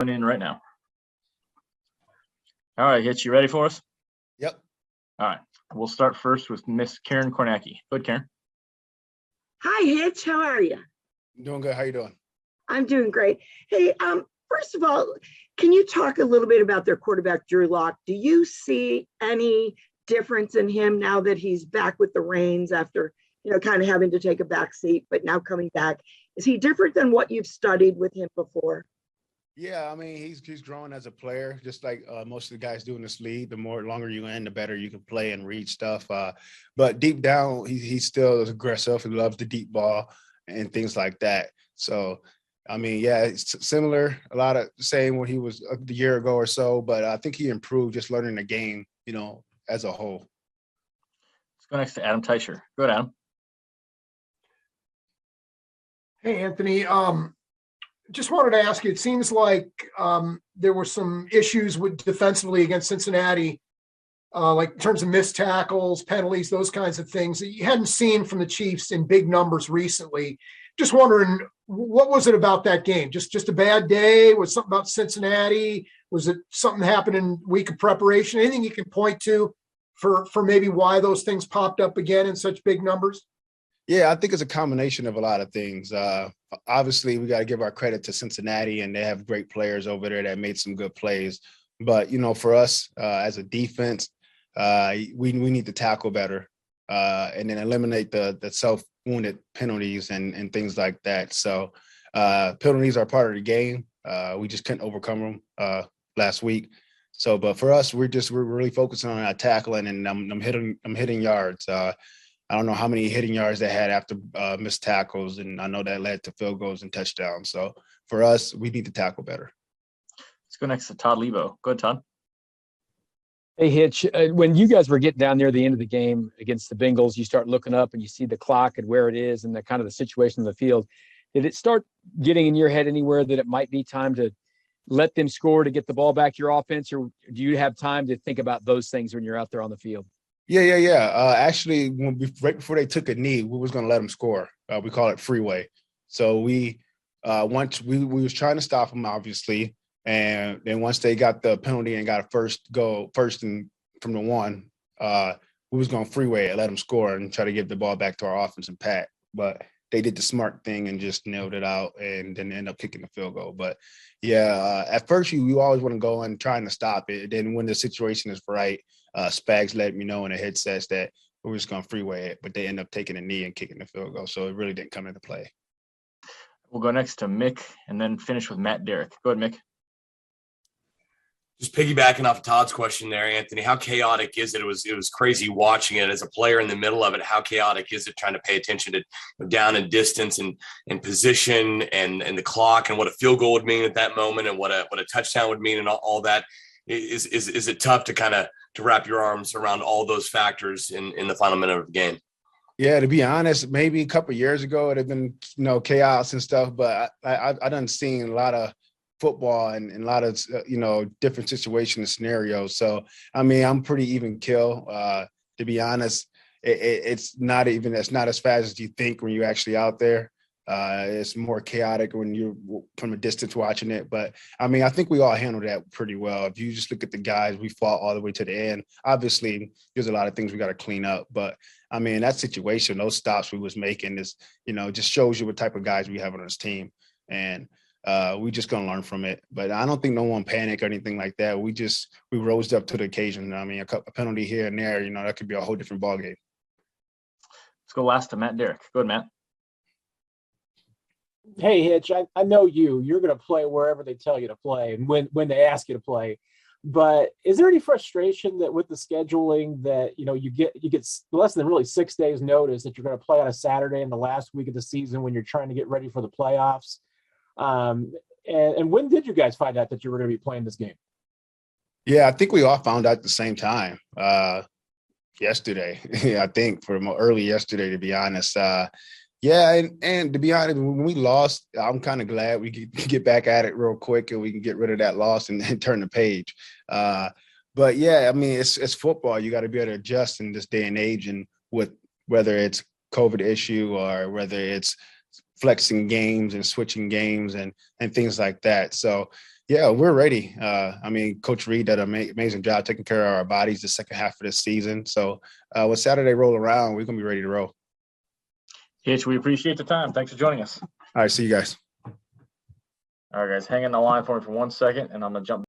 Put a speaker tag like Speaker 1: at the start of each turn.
Speaker 1: in right now. All right, Hitch, you ready for us?
Speaker 2: Yep.
Speaker 1: All right. We'll start first with Miss Karen Kornacki. Go ahead, Karen.
Speaker 3: Hi, Hitch. How are you?
Speaker 2: I'm doing good. How you doing?
Speaker 3: I'm doing great. Hey, first of all, can you talk a little bit about their quarterback, Drew Lock? Do you see any difference in him now that he's back with the reins after, kind of having to take a back seat, but now coming back? Is he different than what you've studied with him before?
Speaker 2: Yeah, I mean, he's growing as a player, just like most of the guys do in this league. The longer you in, the better you can play and read stuff. But deep down, he's still aggressive. He loves the deep ball and things like that. So, I mean, yeah, it's similar. A lot of same when he was the year ago or so. But I think he improved just learning the game, as a whole.
Speaker 1: Let's go next to Adam Teicher. Go ahead, Adam.
Speaker 4: Hey, Anthony. Just wanted to ask you, it seems like there were some issues with defensively against Cincinnati, like in terms of missed tackles, penalties, those kinds of things that you hadn't seen from the Chiefs in big numbers recently. Just wondering, what was it about that game? Just a bad day? Was something about Cincinnati? Was it something happened in week of preparation? Anything you can point to for maybe why those things popped up again in such big numbers?
Speaker 2: Yeah, I think it's a combination of a lot of things. Obviously, we got to give our credit to Cincinnati, and they have great players over there that made some good plays. But, for us as a defense, we need to tackle better and then eliminate the self-wounded penalties and things like that. So penalties are part of the game. We just couldn't overcome them last week. So, but for us, we're really focusing on our tackling, and I'm hitting yards. I don't know how many hitting yards they had after missed tackles, and I know that led to field goals and touchdowns. So for us, we need to tackle better.
Speaker 1: Let's go next to Todd Lebo. Go ahead, Todd.
Speaker 5: Hey, Hitch, when you guys were getting down near the end of the game against the Bengals, you start looking up and you see the clock and where it is and the kind of the situation in the field. Did it start getting in your head anywhere that it might be time to let them score to get the ball back to your offense, or do you have time to think about those things when you're out there on the field?
Speaker 2: Yeah. Actually, right before they took a knee, we was going to let them score. We call it freeway. So we was trying to stop them, obviously, and then once they got the penalty and got a first and from the one, we was going to freeway and let them score and try to give the ball back to our offense and pat. But they did the smart thing and just nailed it out and then end up kicking the field goal. But yeah, at first you always want to go and trying to stop it. Then when the situation is right, Spags let me know in the headsets that we were just going to freeway it, but they end up taking a knee and kicking the field goal. So it really didn't come into play.
Speaker 1: We'll go next to Mick and then finish with Matt Derrick. Go ahead, Mick.
Speaker 6: Just piggybacking off Todd's question there, Anthony, how chaotic is it? It was crazy watching it as a player in the middle of it. How chaotic is it trying to pay attention to down and distance and position and the clock and what a field goal would mean at that moment and what a touchdown would mean and all that? Is it tough to kind of to wrap your arms around all those factors in the final minute of the game?
Speaker 2: Yeah, to be honest, maybe a couple of years ago it'd have been chaos and stuff, but I done seen a lot of football and a lot of different situations and scenarios. So I mean, I'm pretty even kill. To be honest, it's not as fast as you think when you're actually out there. It's more chaotic when you're from a distance watching it. But, I mean, I think we all handled that pretty well. If you just look at the guys, we fought all the way to the end. Obviously, there's a lot of things we got to clean up. But, I mean, that situation, those stops we was making is, just shows you what type of guys we have on this team. And we just going to learn from it. But I don't think no one panicked or anything like that. We rose up to the occasion. I mean, a penalty here and there, that could be a whole different ballgame.
Speaker 1: Let's go last to Matt Derrick. Go ahead, Matt.
Speaker 7: Hey, Hitch, I know you're going to play wherever they tell you to play and when they ask you to play. But is there any frustration that with the scheduling that, you get less than really 6 days notice that you're going to play on a Saturday in the last week of the season when you're trying to get ready for the playoffs? And when did you guys find out that you were going to be playing this game?
Speaker 2: Yeah, I think we all found out at the same time yesterday. I think early yesterday, to be honest. Yeah, and to be honest, when we lost, I'm kind of glad we could get back at it real quick and we can get rid of that loss and turn the page. But yeah, I mean, it's football. You got to be able to adjust in this day and age, and with whether it's COVID issue or whether it's flexing games and switching games and things like that. So Yeah, we're ready. I mean, Coach Reed did an amazing job taking care of our bodies the second half of this season. So when Saturday roll around, we're going to be ready to roll.
Speaker 1: Hitch, we appreciate the time. Thanks for joining us.
Speaker 2: All right, see you guys.
Speaker 1: All right, guys, hang in the line for me for 1 second, and I'm going to jump